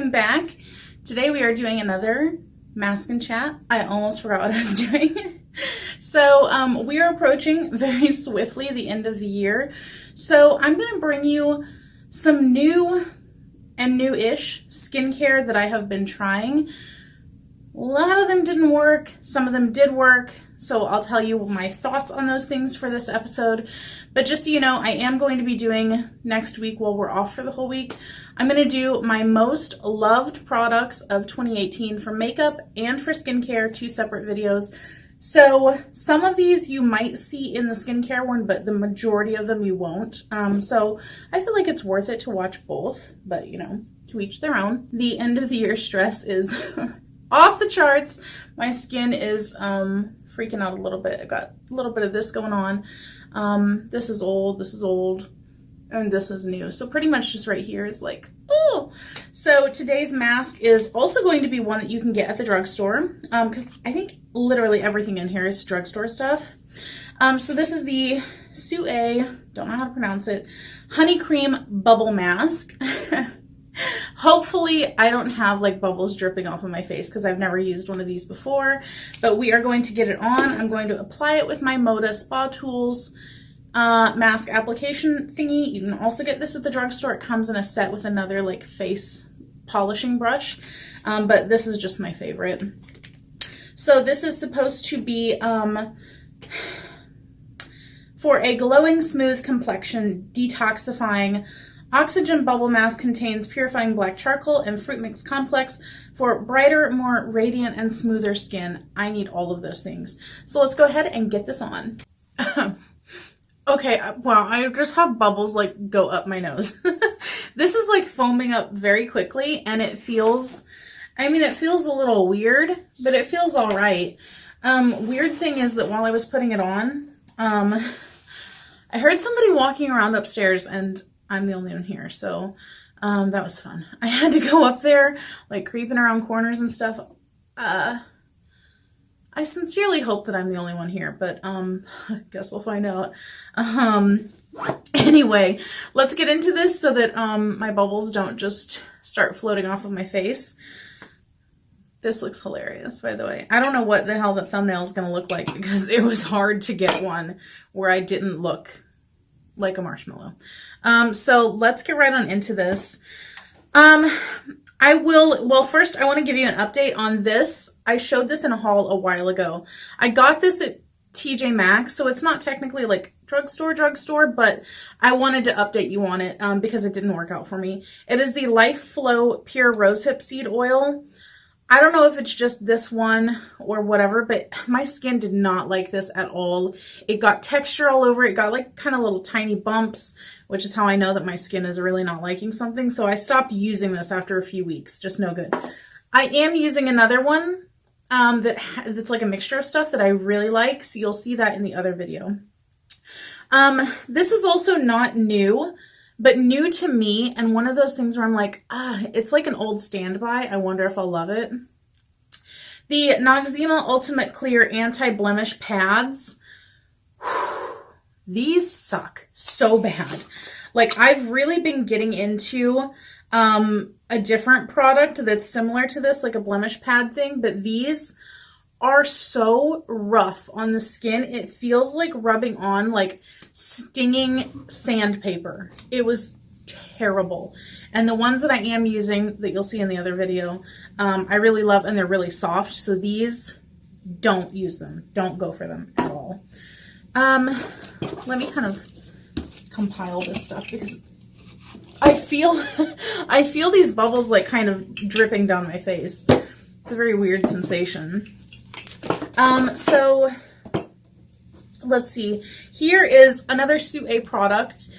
welcome back. Today we are doing another mask and chat. I almost forgot what I was doing. So we are approaching very swiftly the end of the year. So I'm going to bring you some new and new-ish skincare that I have been trying. A lot of them didn't work. Some of them did work. So I'll tell you my thoughts on those things for this episode. But just so you know, I am going to be doing next week while we're off for the whole week. I'm going to do my most loved products of 2018 for makeup and for skincare, 2 separate videos. So some of these you might see in the skincare one, but the majority of them you won't. So I feel like it's worth it to watch both, but you know, to each their own. The end of the year stress is off the charts. My skin is freaking out a little bit. I got a little bit of this going on. This is old, and this is new. So pretty much just right here is like, oh. So today's mask is also going to be one that you can get at the drugstore, because I think literally everything in here is drugstore stuff. So this is the Olay, don't know how to pronounce it, Honey Cream Bubble Mask. Hopefully I don't have like bubbles dripping off of my face because I've never used one of these before, but we are going to get it on. I'm going to apply it with my Moda Spa Tools mask application thingy. You can also get this at the drugstore. It comes in a set with another like face polishing brush, but this is just my favorite. So this is supposed to be for a glowing, smooth complexion, detoxifying oxygen bubble mask. Contains purifying black charcoal and fruit mix complex for brighter, more radiant and smoother skin. I need all of those things. So let's go ahead and get this on. Okay, wow, I just have bubbles like go up my nose. This is like foaming up very quickly, and it feels, I mean, it feels a little weird, but it feels all right. Weird thing is that while I was putting it on, I heard somebody walking around upstairs, and I'm the only one here, so that was fun. I had to go up there, like creeping around corners and stuff. I sincerely hope that I'm the only one here, but I guess we'll find out. Anyway, let's get into this so that my bubbles don't just start floating off of my face. This looks hilarious, by the way. I don't know what the hell that thumbnail is going to look like because it was hard to get one where I didn't look like a marshmallow. So let's get right on into this. First I want to give you an update on this. I showed this in a haul a while ago. I got this at TJ Maxx, so it's not technically like drugstore, but I wanted to update you on it because it didn't work out for me. It is the Life Flow Pure Rosehip Seed Oil. I don't know if it's just this one or whatever, but my skin did not like this at all. It got texture all over. It got like kind of little tiny bumps, which is how I know that my skin is really not liking something. So I stopped using this after a few weeks. Just no good. I am using another one that's like a mixture of stuff that I really like. So you'll see that in the other video. This is also not new, but new to me, and one of those things where I'm like, it's like an old standby. I wonder if I'll love it. The Noxzema Ultimate Clear Anti-Blemish Pads. These suck so bad. Like, I've really been getting into a different product that's similar to this, like a blemish pad thing, but these are so rough on the skin. It feels like rubbing on like stinging sandpaper. It was terrible. And the ones that I am using that you'll see in the other video, I really love, and they're really soft. So these, don't use them. Don't go for them at all. Let me kind of compile this stuff because I feel these bubbles like kind of dripping down my face. It's a very weird sensation. So let's see. Here is another Olay product.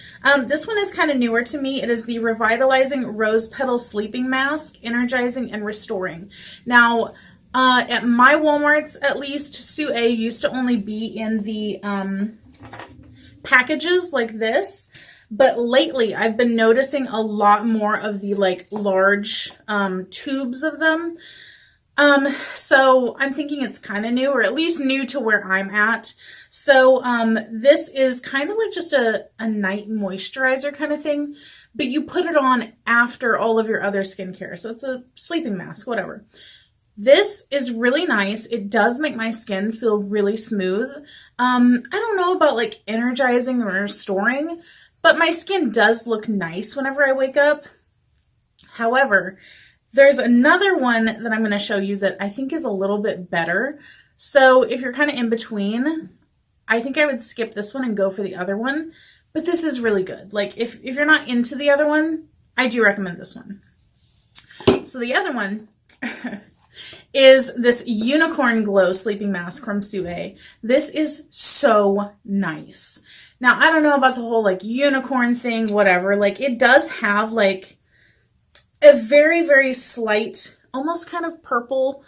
This one is kind of newer to me. It is the Revitalizing Rose Petal Sleeping Mask, Energizing and Restoring. Now, at my Walmarts, at least, Olay used to only be in the packages like this. But lately, I've been noticing a lot more of the like large tubes of them. So I'm thinking it's kind of new, or at least new to where I'm at. So this is kind of like just a night moisturizer kind of thing, but you put it on after all of your other skincare. So it's a sleeping mask, whatever. This is really nice. It does make my skin feel really smooth. I don't know about like energizing or restoring, but my skin does look nice whenever I wake up. However, there's another one that I'm going to show you that I think is a little bit better. So if you're kind of in between, I think I would skip this one and go for the other one. But this is really good. Like if you're not into the other one, I do recommend this one. So the other one is this Unicorn Glow Sleeping Mask from Sue. This is so nice. Now, I don't know about the whole like unicorn thing, whatever. Like it does have like a very, very slight, almost kind of purple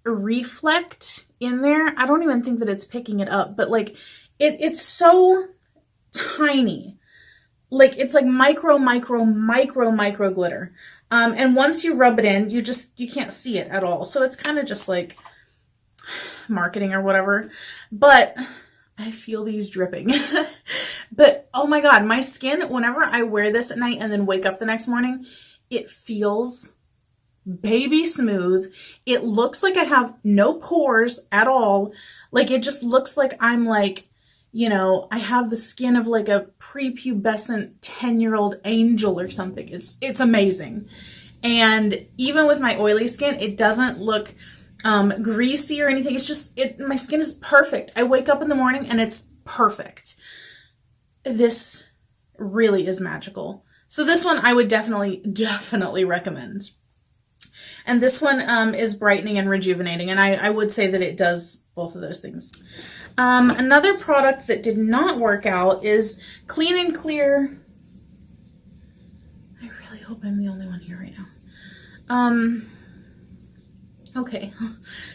reflect in there. I don't even think that it's picking it up, but like it's so tiny. Like it's like micro glitter. And once you rub it in, you can't see it at all. So it's kind of just like marketing or whatever. But I feel these dripping. But oh my God, my skin, whenever I wear this at night and then wake up the next morning, it feels baby smooth. It looks like I have no pores at all. Like it just looks like I'm like, you know, I have the skin of like a prepubescent 10-year-old angel or something. It's amazing. And even with my oily skin, it doesn't look greasy or anything. It's just, my skin is perfect. I wake up in the morning and it's perfect. This really is magical. So this one I would definitely recommend. And this one is brightening and rejuvenating. And I would say that it does both of those things. Another product that did not work out is Clean and Clear. I really hope I'm the only one here right now. Okay.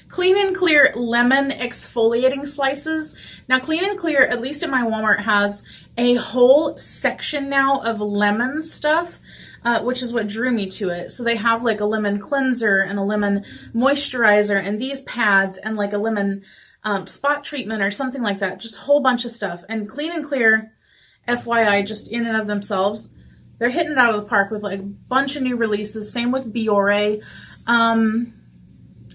Clean and Clear Lemon Exfoliating Slices. Now, Clean and Clear, at least at my Walmart, has a whole section now of lemon stuff, which is what drew me to it. So they have like a lemon cleanser and a lemon moisturizer and these pads and like a lemon spot treatment or something like that. Just a whole bunch of stuff. And Clean and Clear, FYI, just in and of themselves, they're hitting it out of the park with like a bunch of new releases. Same with Biore.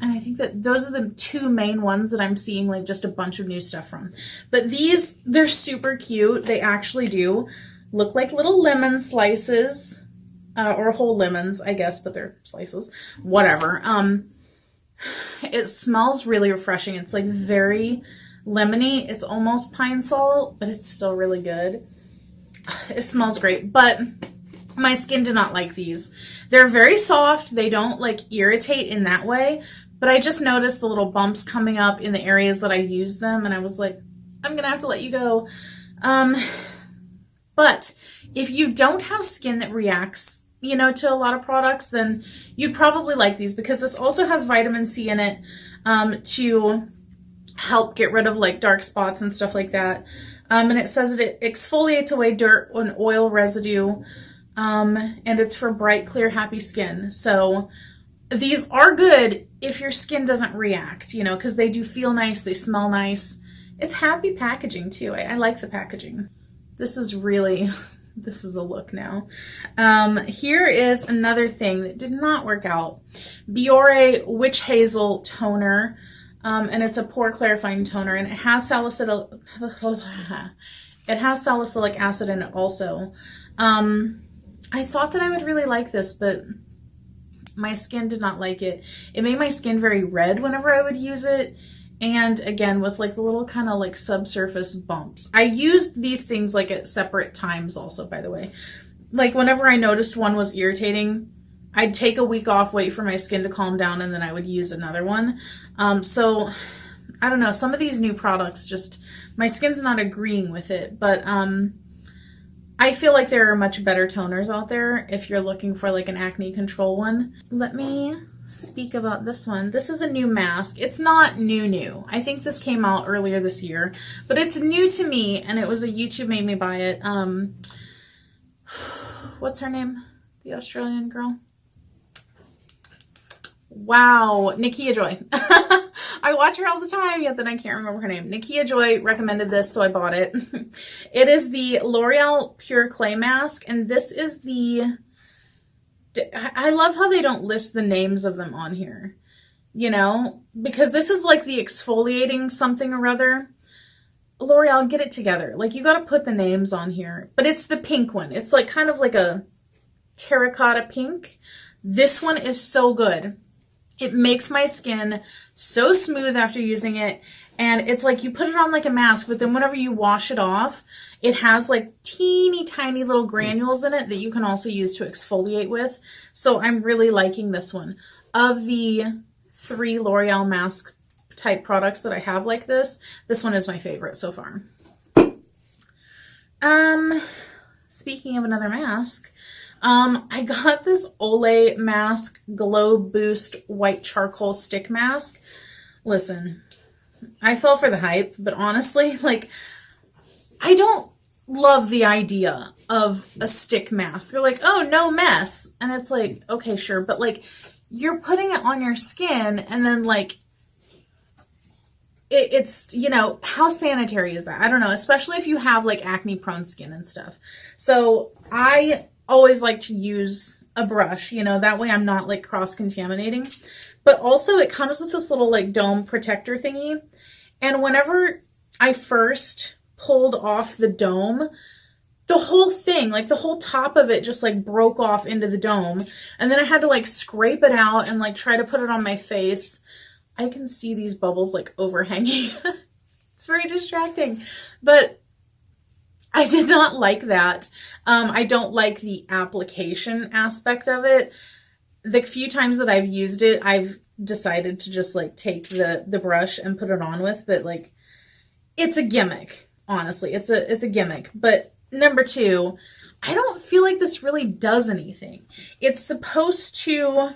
And I think that those are the two main ones that I'm seeing like just a bunch of new stuff from. But these, they're super cute. They actually do look like little lemon slices, or whole lemons, I guess, but they're slices, whatever. It smells really refreshing. It's like very lemony. It's almost pine salt, but it's still really good. It smells great, but my skin did not like these. They're very soft. They don't like irritate in that way, but I just noticed the little bumps coming up in the areas that I use them, and I was like, I'm going to have to let you go. But if you don't have skin that reacts, you know, to a lot of products, then you'd probably like these because this also has vitamin C in it to help get rid of like dark spots and stuff like that. And it says that it exfoliates away dirt and oil residue, and it's for bright, clear, happy skin. So these are good if your skin doesn't react, you know, because they do feel nice, they smell nice. It's happy packaging too. I like the packaging. This is really... This is a look now. Here is another thing that did not work out. Biore Witch Hazel Toner. And it's a pore clarifying toner. And it has salicylic acid in it also. I thought that I would really like this, but my skin did not like it. It made my skin very red whenever I would use it. And again, with like the little kind of like subsurface bumps. I used these things like at separate times also, by the way. Like whenever I noticed one was irritating, I'd take a week off, wait for my skin to calm down, and then I would use another one. So I don't know, some of these new products just, my skin's not agreeing with it, but I feel like there are much better toners out there if you're looking for like an acne control one. Let me speak about this one. This is a new mask. It's not new. I think this came out earlier this year, but it's new to me, and it was a YouTube made me buy it. What's her name? The Australian girl. Wow, Nikia Joy. I watch her all the time, yet then I can't remember her name. Nakia Joy recommended this, so I bought it. It is the L'Oreal Pure Clay Mask, and this is the... I love how they don't list the names of them on here, you know, because this is like the exfoliating something or other. L'Oreal, get it together. Like, you got to put the names on here, but it's the pink one. It's like kind of like a terracotta pink. This one is so good. It makes my skin so smooth after using it. And it's like you put it on like a mask, but then whenever you wash it off, it has like teeny tiny little granules in it that you can also use to exfoliate with. So I'm really liking this one. Of the 3 L'Oreal mask type products that I have like this one is my favorite so far. Speaking of another mask, I got this Olay Mask Glow Boost White Charcoal Stick Mask. Listen, I fell for the hype, but honestly, like, I don't love the idea of a stick mask. They're like, oh, no mess. And it's like, okay, sure. But like, you're putting it on your skin and then like, it's, you know, how sanitary is that? I don't know, especially if you have like acne prone skin and stuff. So I always like to use a brush, you know, that way I'm not like cross contaminating. But also it comes with this little like dome protector thingy. And whenever I first pulled off the dome, the whole thing, like the whole top of it just like broke off into the dome. And then I had to like scrape it out and like try to put it on my face. I can see these bubbles like overhanging. It's very distracting, but I did not like that. I don't like the application aspect of it. The few times that I've used it, I've decided to just like take the brush and put it on with, but like, it's a gimmick, honestly. It's a gimmick. But number 2, I don't feel like this really does anything. It's supposed to...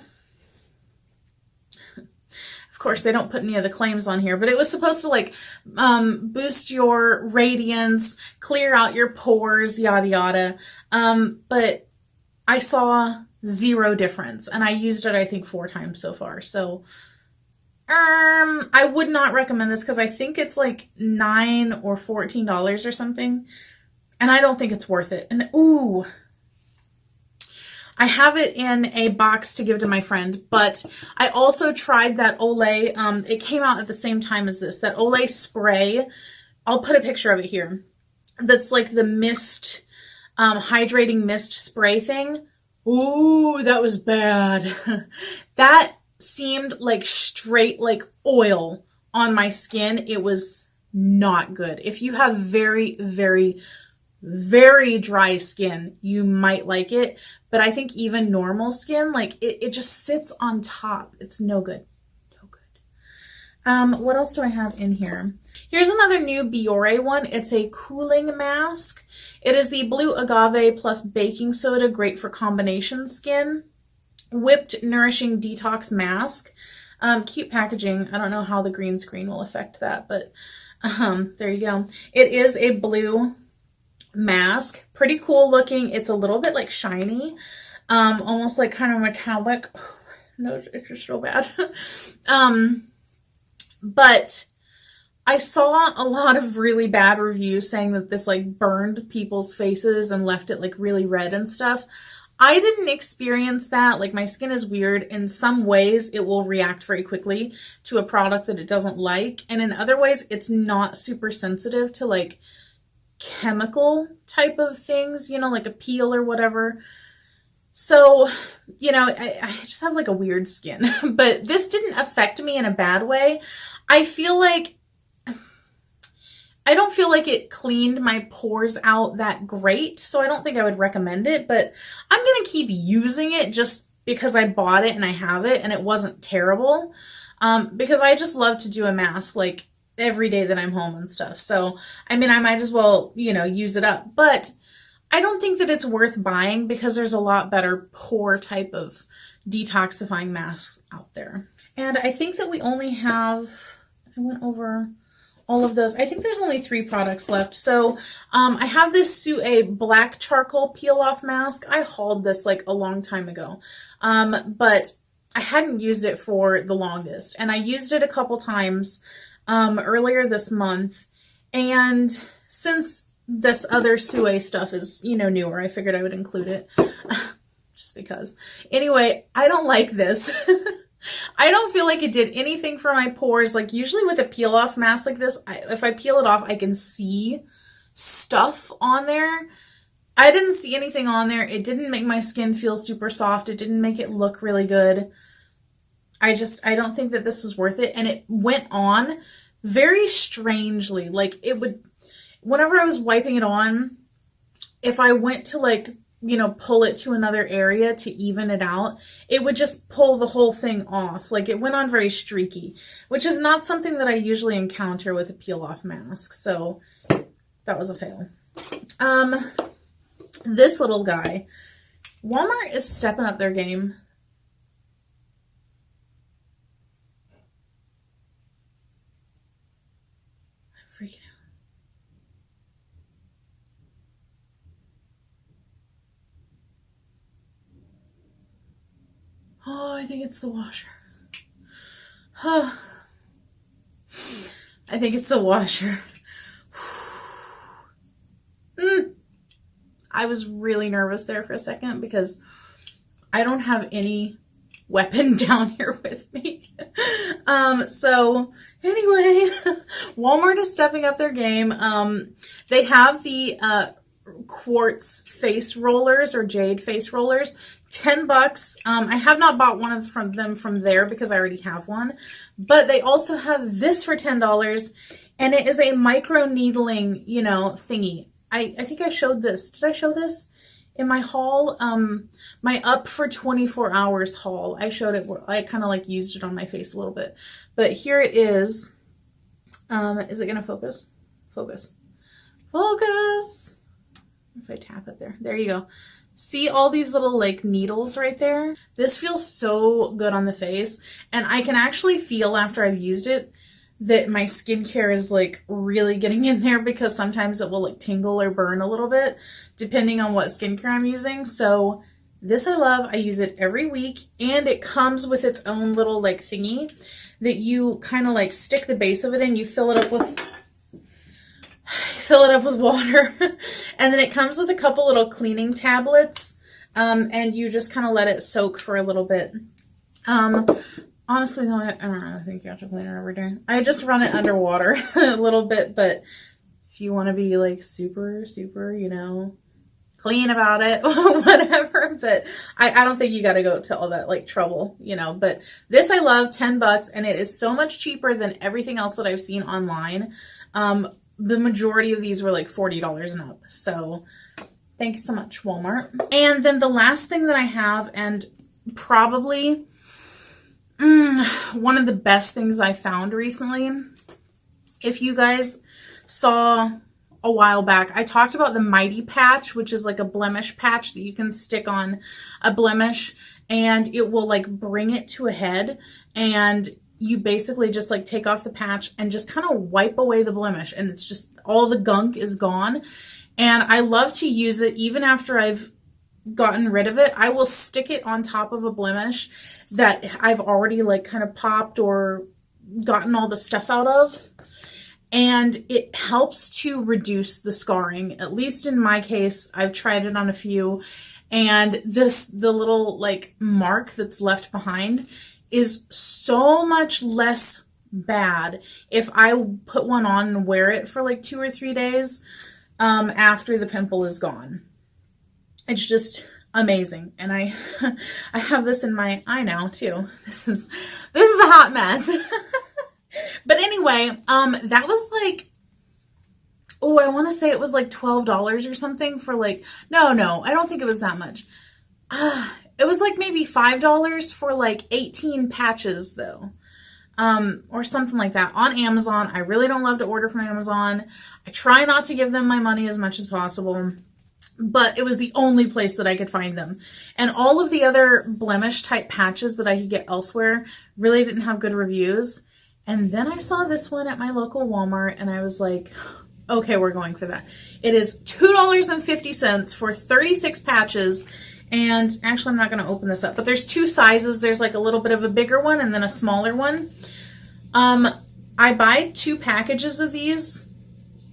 Of course, they don't put any of the claims on here, but it was supposed to like boost your radiance, clear out your pores, yada yada. But I saw 0 difference, and I used it I think 4 times so far. So I would not recommend this because I think it's like $9 or $14 or something, and I don't think it's worth it. And ooh, I have it in a box to give to my friend, but I also tried that Olay, it came out at the same time as this, that Olay spray. I'll put a picture of it here. That's like the mist, hydrating mist spray thing. Ooh, that was bad. That seemed like straight like oil on my skin. It was not good. If you have very, very, very dry skin, you might like it. But I think even normal skin, like it just sits on top. It's no good. No good. What else do I have in here? Here's another new Biore one. It's a cooling mask. It is the Blue Agave plus baking soda, great for combination skin. Whipped Nourishing Detox Mask. Cute packaging. I don't know how the green screen will affect that, but there you go. It is a blue mask. Pretty cool looking. It's a little bit like shiny, almost like kind of metallic. No, it's just so bad. But I saw a lot of really bad reviews saying that this like burned people's faces and left it like really red and stuff. I didn't experience that. Like, my skin is weird. In some ways, it will react very quickly to a product that it doesn't like. And in other ways, it's not super sensitive to like chemical type of things, you know, like a peel or whatever. So, you know, I just have like a weird skin, but this didn't affect me in a bad way. I don't feel like it cleaned my pores out that great, so I don't think I would recommend it, but I'm going to keep using it just because I bought it and I have it and it wasn't terrible, because I just love to do a mask like every day that I'm home and stuff. So, I mean, I might as well, you know, use it up, but I don't think that it's worth buying because there's a lot better pore type of detoxifying masks out there. And I think that we only have, I went over all of those. I think there's only 3 products left. So I have this Sue black charcoal peel off mask. I hauled this like a long time ago. But I hadn't used it for the longest, and I used it a couple times earlier this month, and since this other Sue stuff is, you know, newer, I figured I would include it just because. Anyway, I don't like this. I don't feel like it did anything for my pores. Like usually with a peel off mask like this, if I peel it off, I can see stuff on there. I didn't see anything on there. It didn't make my skin feel super soft. It didn't make it look really good. I don't think that this was worth it. And it went on very strangely. Like it would, whenever I was wiping it on, if I went to like, you know, pull it to another area to even it out, it would just pull the whole thing off. Like it went on very streaky, which is not something that I usually encounter with a peel off mask. So that was a fail. This little guy, Walmart is stepping up their game. I'm freaking out. Oh, I think it's the washer. Oh, I think it's the washer. I was really nervous there for a second because I don't have any weapon down here with me. So anyway, Walmart is stepping up their game. They have the quartz face rollers or jade face rollers, $10. I have not bought one of them from there because I already have one, but they also have this for $10, and it is a micro needling, you know, thingy. I think I showed this. Did I show this in my haul? My up for 24 hours haul. I showed it where I kind of like used it on my face a little bit, but here it is. Is it going to focus? Focus. Focus. If I tap it there, there you go. See all these little like needles right there? This feels so good on the face, and I can actually feel after I've used it that my skincare is like really getting in there, because sometimes it will like tingle or burn a little bit depending on what skincare I'm using. So this I love. I use it every week, and it comes with its own little like thingy that you kind of like stick the base of it in. You fill it up with water and then it comes with a couple little cleaning tablets, and you just kind of let it soak for a little bit. Honestly, though, I don't know. I think you have to clean it every day. I just run it underwater a little bit, but if you want to be like super, super, you know, clean about it, whatever. But I don't think you got to go to all that like trouble, you know. But this I love, $10, and it is so much cheaper than everything else that I've seen online. The majority of these were like $40 and up. So thank you so much, Walmart. And then the last thing that I have, and probably one of the best things I found recently, if you guys saw a while back, I talked about the Mighty Patch, which is like a blemish patch that you can stick on a blemish and it will like bring it to a head, and you basically just like take off the patch and just kind of wipe away the blemish, and it's just all the gunk is gone. And I love to use it even after I've gotten rid of it. I will stick it on top of a blemish that I've already like kind of popped or gotten all the stuff out of, and it helps to reduce the scarring. At least in my case, I've tried it on a few, and the little like mark that's left behind is so much less bad if I put one on and wear it for like 2 or 3 days after the pimple is gone. It's just amazing. And I have this in my eye now too. This is a hot mess. But anyway, that was like, oh, I want to say it was like $12 or something for like, no, I don't think it was that much. It was like maybe $5 for like 18 patches though. Or something like that on Amazon. I really don't love to order from Amazon. I try not to give them my money as much as possible, but it was the only place that I could find them. And all of the other blemish type patches that I could get elsewhere really didn't have good reviews. And then I saw this one at my local Walmart, and I was like, okay, we're going for that. It is $2.50 for 36 patches. And actually, I'm not going to open this up, but there's two sizes. There's like a little bit of a bigger one and then a smaller one. I buy 2 packages of these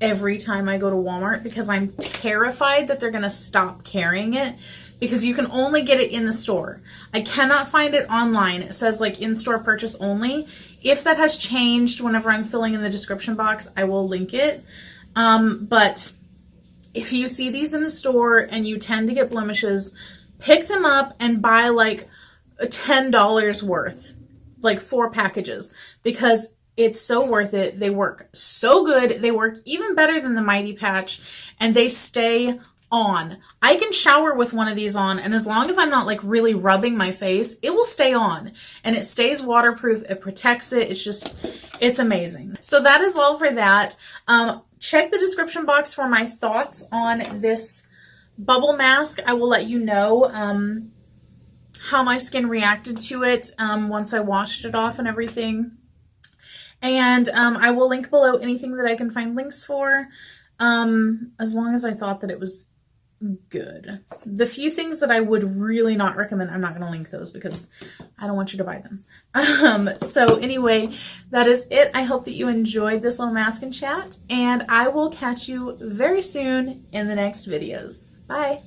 every time I go to Walmart because I'm terrified that they're going to stop carrying it, because you can only get it in the store. I cannot find it online. It says like in-store purchase only. If that has changed, whenever I'm filling in the description box, I will link it. But if you see these in the store and you tend to get blemishes, pick them up and buy like $10 worth, like 4 packages, because it's so worth it. They work so good. They work even better than the Mighty Patch, and they stay on. I can shower with one of these on, and as long as I'm not like really rubbing my face, it will stay on, and it stays waterproof. It protects it. It's amazing. So that is all for that. Check the description box for my thoughts on this bubble mask. I will let you know how my skin reacted to it once I washed it off and everything. And I will link below anything that I can find links for, as long as I thought that it was good. The few things that I would really not recommend, I'm not going to link those because I don't want you to buy them. So anyway, that is it. I hope that you enjoyed this little mask and chat, and I will catch you very soon in the next videos. Bye.